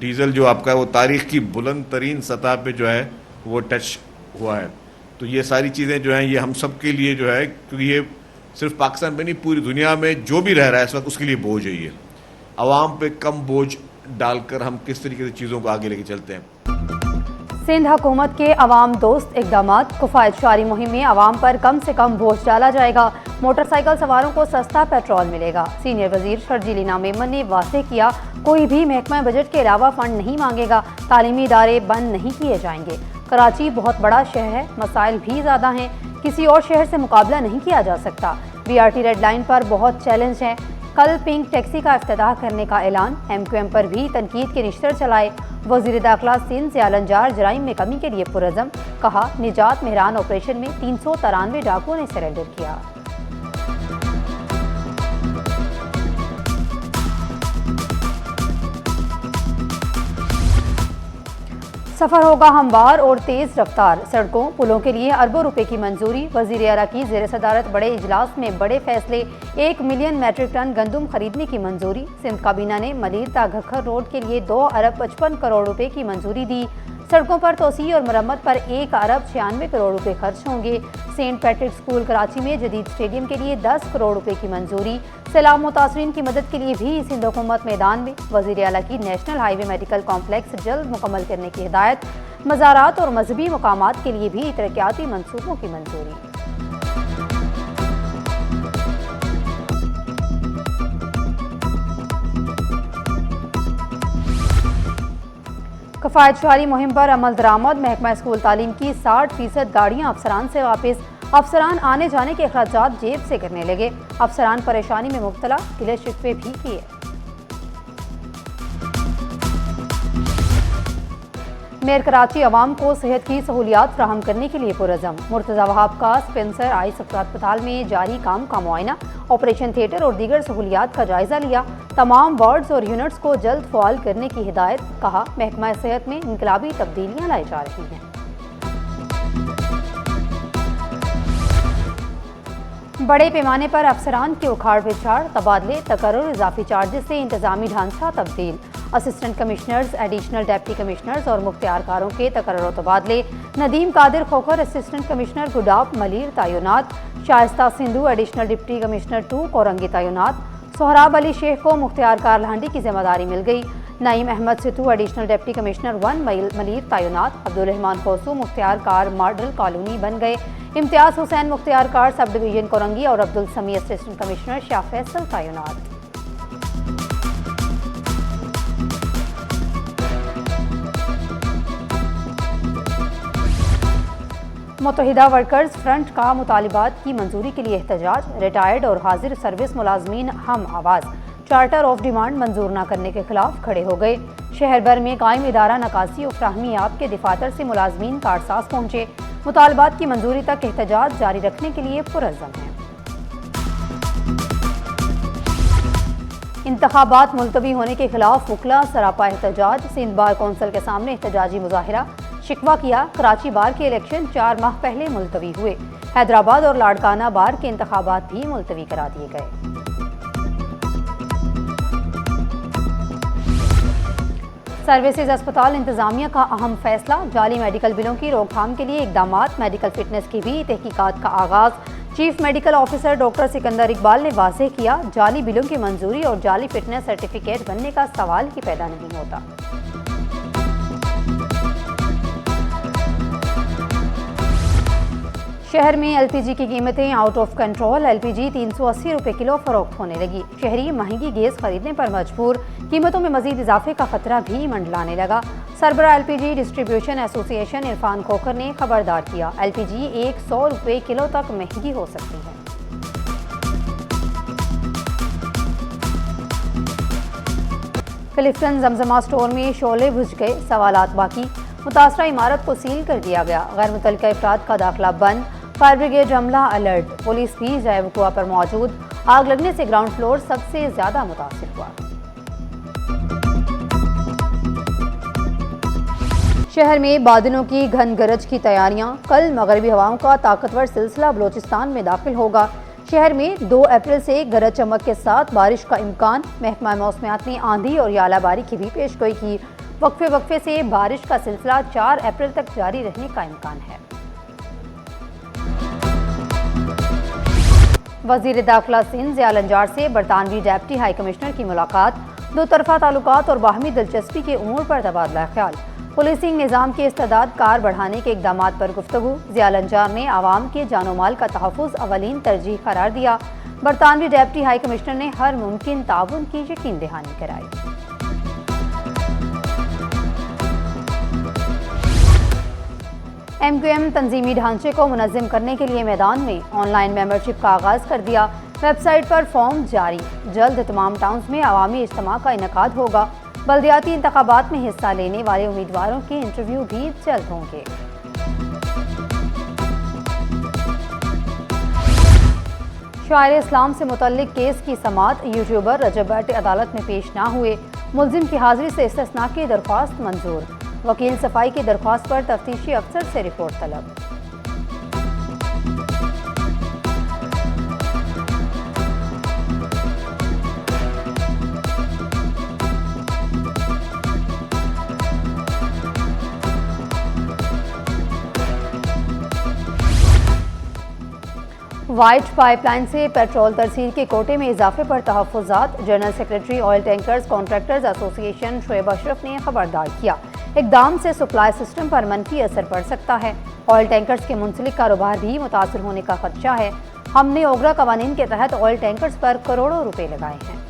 Diesel जो आपका वो तारीख की बुलंद तरीन सतह पे जो है वो टच हुआ है। तो ये सारी चीज़ें जो हैं ये हम सब के लिए जो है, क्योंकि ये सिर्फ पाकिस्तान में नहीं पूरी दुनिया में जो भी रह रहा है इस वक्त उसके लिए बोझ है। ये आवाम पे कम बोझ डालकर हम किस तरीके से चीज़ों को आगे लेके चलते हैं। सिंध हुकूमत के अवाम दोस्त इकदाम, किफायत शारी मुहिम में अवाम पर कम से कम बोझ डाला जाएगा। मोटरसाइकिल सवारों को सस्ता पेट्रोल मिलेगा। सीनियर वजीर शर्जील इनाम मेमन ने वाज़ेह किया, कोई भी महकमा बजट के अलावा फंड नहीं मांगेगा। तालीमी इदारे बंद नहीं किए जाएंगे। कराची बहुत बड़ा शहर है, मसाइल भी ज़्यादा हैं, किसी और शहर से मुकाबला नहीं किया जा सकता। BRT रेड लाइन पर बहुत चैलेंज हैं। कल पिंक टैक्सी का इफ्तिताह करने का ऐलान। MQM पर भी तनकीद के निश्तर चलाए। वज़ीर दाखिला सिंध से आलंजार जराइम में कमी के लिए पुरज़म, कहा निजात मेहरान ऑपरेशन में 393 डाकुओं ने सरेंडर किया। सफ़र होगा हमवार और तेज़ रफ्तार। सड़कों पुलों के लिए अरबों रुपए की मंजूरी। वज़ीर आला की ज़ेर सदारत बड़े इजलास में बड़े फैसले। 1 मिलियन मैट्रिक टन गंदम खरीदने की मंजूरी। सिंध काबीना ने मलीर ता घक्खर रोड के लिए 2 अरब 55 करोड़ रुपए की मंजूरी दी। सड़कों पर तोसी और मरम्मत पर 1 अरब 96 करोड़ रुपए खर्च होंगे। सेंट पैट्रिक स्कूल कराची में जदीद स्टेडियम के लिए 10 करोड़ रुपए की मंजूरी। सैलाब मुतासरीन की मदद के लिए भी सिंध हुकूमत मैदान में। वज़ीर आला की नेशनल हाईवे मेडिकल कॉम्प्लेक्स जल्द मुकम्मल करने की हिदायत। मज़ारात और मजहबी मकामात के लिए भी तरक्याती मंसूबों की मंजूरी। किफायत शारी मुहिम पर अमल दरामद। महकमा स्कूल तालीम की 60% गाड़ियाँ अफसरान से वापस। अफसरान आने जाने के अखराजात जेब से करने लगे। अफसरान परेशानी में मुब्तला, गिले शिकवे भी किए। मेयर कराची अवाम को सेहत की सहूलियात फ्राहम करने के लिए पुरज़म। मुर्तज़ा वहाब का स्पेंसर आई अस्पताल में जारी काम का मुआयना। ऑपरेशन थिएटर और दीगर सहूलियात का जायजा लिया। तमाम वार्ड्स और यूनिट्स को जल्द फ़ाल करने की हिदायत। कहा महकमा सेहत में इनकलाबी तब्दीलियाँ लाई जा रही हैं। बड़े पैमाने पर अफसरान के उखाड़ पिछाड़, तबादले, तकर्रुर, इजाफी चार्जेस से इंतजामी ढांचा तब्दील। Assistant commissioners, additional deputy commissioners और मुख्तियारकारों के तकर्रुर तबादले। नदीम कादिर खोखर असिस्टेंट कमिश्नर गुडाप मलीर तैनात। Shaista Sindhu additional deputy commissioner 2 Korangi तैनात। सोहराब अली शेख को मुख्तियारकार लाहंडी की जिम्मेदारी मिल गई। Naeem Ahmed Situ additional deputy commissioner 1 Malir तैनात। अब्दुल रहमान खोसू मुख्तियारकार मॉडल कॉलोनी बन गए। इम्तियाज हुसैन मुख्तियारकार सब डिवीजन कोरंगी और अब्दुल समी असिस्टेंट कमिश्नर शाह फैसल तैनात। मुत्तहिदा वर्कर्स फ्रंट का मुतालिबात की मंजूरी के लिए एहतजाज। रिटायर्ड और हाजिर सर्विस मुलाजमीन हम आवाज़। चार्टर ऑफ डिमांड मंजूर न करने के खिलाफ खड़े हो गए। शहर भर में कायम इदारा नकासी और फ्राहमी आब के दफातर से मुलाजमीन कारसाज पहुंचे। मुतालबात की मंजूरी तक एहतजाज जारी रखने के लिए पुरज़म है। इंतखाबात मुलतवी होने के खिलाफ वकला सरापा एहतजाज। सिंध बार कौंसिल के सामने एहतजाजी मुजाहिरा। शिकवा किया कराची बार के इलेक्शन 4 माह पहले मुलतवी हुए। हैदराबाद और लाड़काना बार के इंतखाबात भी मुलतवी करा दिए गए। सर्विसेज अस्पताल इंतजामिया का अहम फैसला। जाली मेडिकल बिलों की रोकथाम के लिए इकदामात। मेडिकल फिटनेस की भी तहकीकात का आगाज। Chief medical officer doctor Sikandar Iqbal ने वाज़ेह किया, जाली बिलों की मंजूरी और जाली फिटनेस सर्टिफिकेट बनने का सवाल ही पैदा नहीं होता। शहर में LPG की कीमतें आउट ऑफ कंट्रोल। LPG 380 रुपये किलो फरोख्त होने लगी। शहरी महंगी गैस खरीदने पर मजबूर। कीमतों में मजीद इजाफे का खतरा भी मंडलाने लगा। सरबरा LPG distribution association Irfan Khokhar ने खबरदार किया, LPG 100 रुपये किलो तक महंगी हो सकती है। क्लिफ्टन जमजमा स्टोर में शोले बुझ गए, सवालात बाकी। मुतासरा इमारत को सील कर दिया गया। गैर मुतल्लिका अफराद का दाखिला बंद। फायर ब्रिगेड अमला अलर्ट। पुलिस भी जाए वक़ुआ पर मौजूद। आग लगने से ग्राउंड फ्लोर सबसे ज्यादा मुतासिर हुआ। शहर में बादलों की घन गरज की तैयारियां। कल मगरबी हवाओं का ताकतवर सिलसिला बलोचिस्तान में दाखिल होगा। शहर में 2 अप्रैल से गरज चमक के साथ बारिश का इम्कान। महकमा मौसमियात ने आंधी और यालाबारी की भी पेशगोई की। वक्फे वक्फे से बारिश का सिलसिला 4 अप्रैल तक जारी रहने का इम्कान है। वजीर दाखिला सिंध ज़िया लंजार से बरतानवी डेप्टी हाई कमिश्नर की मुलाकात, दो तरफा ताल्लुकात और बाहमी दिलचस्पी के उमूर पर तबादला ख्याल। पुलिसिंग निज़ाम के इस्तेदाद कार बढ़ाने के इक़दामात पर गुफ्तगू। ज़िया लंजार ने आवाम के जानो माल का तहफ़्फ़ुज़ अवलीन तरजीह करार दिया। बरतानवी डेप्टी हाई कमिश्नर ने हर मुमकिन ताउन की यकीन दहानी कराई। MQM तंजीमी ढांचे को मुनज़्ज़म करने के लिए मैदान में ऑनलाइन मेंबरशिप का आगाज़ कर दिया। वेबसाइट पर फॉर्म जारी। जल्द तमाम टाउन्स में अवामी इज्तिमा का इनेकाद होगा। बल्दियाती इंतखाबात में हिस्सा लेने वाले उम्मीदवारों के इंटरव्यू भी जल्द होंगे। शायर इस्लाम से मुतल्लिक केस की समाअत। यूट्यूबर रजब भट्ट अदालत में पेश ना हुए। मुल्जिम की हाजिरी से इस्तिस्ना की दरख्वास्त मंजूर। वकील सफाई की दरख्वास्त पर तफ्तीशी अफसर से रिपोर्ट तलब। वाइट पाइपलाइन से पेट्रोल तरसील के कोटे में इजाफे पर तहफ़्फ़ुज़ात। General secretary oil tankers contractors association Shoaib Ashraf ने खबरदार किया, इक़दाम से सप्लाई सिस्टम पर मनफी असर पड़ सकता है। ऑयल टैंकर्स के मुंसलिक कारोबार भी मुतासर होने का खदशा है। हमने ओगरा कवानीन के तहत ऑयल टैंकर्स पर करोड़ों रुपए लगाए हैं।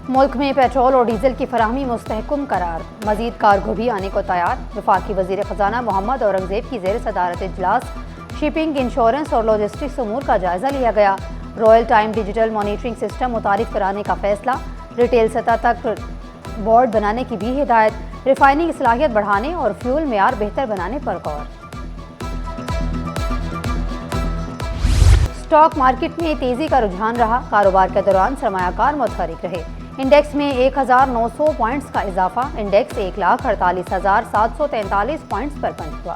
मुल्क में पेट्रोल और डीजल की फराहमी मुस्तहकम करार। मजीद कार्गो भी आने को तैयार। वफाकी वजीर खजाना मोहम्मद औरंगजेब की ज़ेर सदारत इजलास शिपिंग, इंश्योरेंस और लॉजिस्टिक्स उमूर का जायजा लिया गया। Real time digital monitoring system मुतारिफ कराने का फैसला। रिटेल सतह तक बोर्ड बनाने की भी हिदायत। रिफाइनिंग सलाहियत बढ़ाने और फ्यूल मेयार बेहतर बनाने पर गौर। स्टॉक मार्केट में तेजी का रुझान रहा। कारोबार के दौरान सरमायाकार मुतहरिक रहे। इंडेक्स में 1900 पॉइंट्स का इजाफा। इंडेक्स 1,48,743 पॉइंट्स पर बंद हुआ।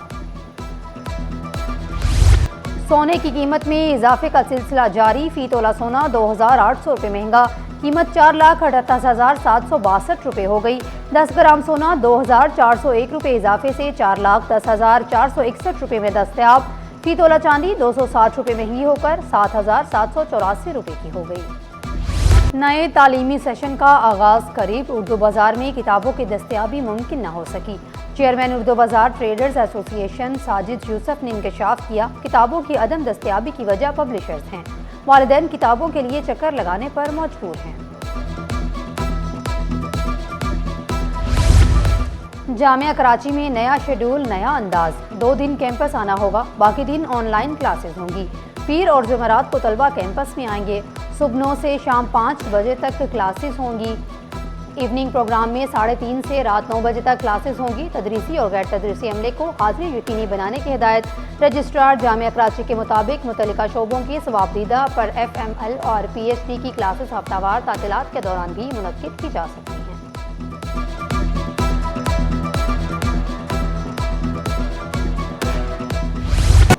सोने की कीमत में इजाफे का सिलसिला जारी। फी तोला सोना 2,800 रुपये महंगा। कीमत 4,38,762 रुपये हो गई। 10 ग्राम सोना 2,401 रुपये इजाफे से 4,10,461 रुपये में दस्तयाब। फी तोला चांदी 260 रुपये महंगी होकर 7,784 रुपये की हो गई। नए तालीमी सेशन का आगाज़ करीब। उर्दू बाज़ार में किताबों की दस्तयाबी मुमकिन न हो सकी। चेयरमैन उर्दू बाज़ार ट्रेडर्स एसोसिएशन साजिद यूसुफ ने इंकशाफ किया, किताबों की अदम दस्तयाबी की वजह पब्लिशर्स हैं। वालिदैन किताबों के लिए चक्कर लगाने पर मजबूर हैं। जामिया कराची में नया शेड्यूल, नया अंदाज। 2 दिन कैंपस आना होगा, बाकी दिन ऑनलाइन क्लासेस होंगी। पीर और जुमेरात को तलबा कैंपस में आएंगे। सुबह 9 से शाम 5 बजे तक क्लासेस होंगी। इवनिंग प्रोग्राम में 3:30 से रात 9 बजे तक क्लासेस होंगी। तदरीसी और गैर तदरीसी अमले को हाजिरी यकीनी बनाने की हिदायत। रजिस्ट्रार जामिया कराची के मुताबिक मुतल्लिका शोबों की सवाबदीदा पर FML और PhD की क्लासेस हफ्तावार तातीलात के दौरान भी मुनक्किद की जा सकती हैं।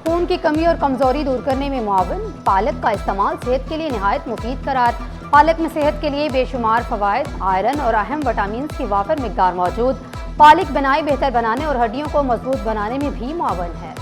खून की कमी और कमजोरी दूर करने में मुआवन। पालक का इस्तेमाल सेहत के लिए नहायत मुफीद करार। पालक में सेहत के लिए बेशुमार फवायद, आयरन और अहम विटामिन की वाफर मिकदार मौजूद। पालक बनाई बेहतर बनाने और हड्डियों को मजबूत बनाने में भी मुआवन है।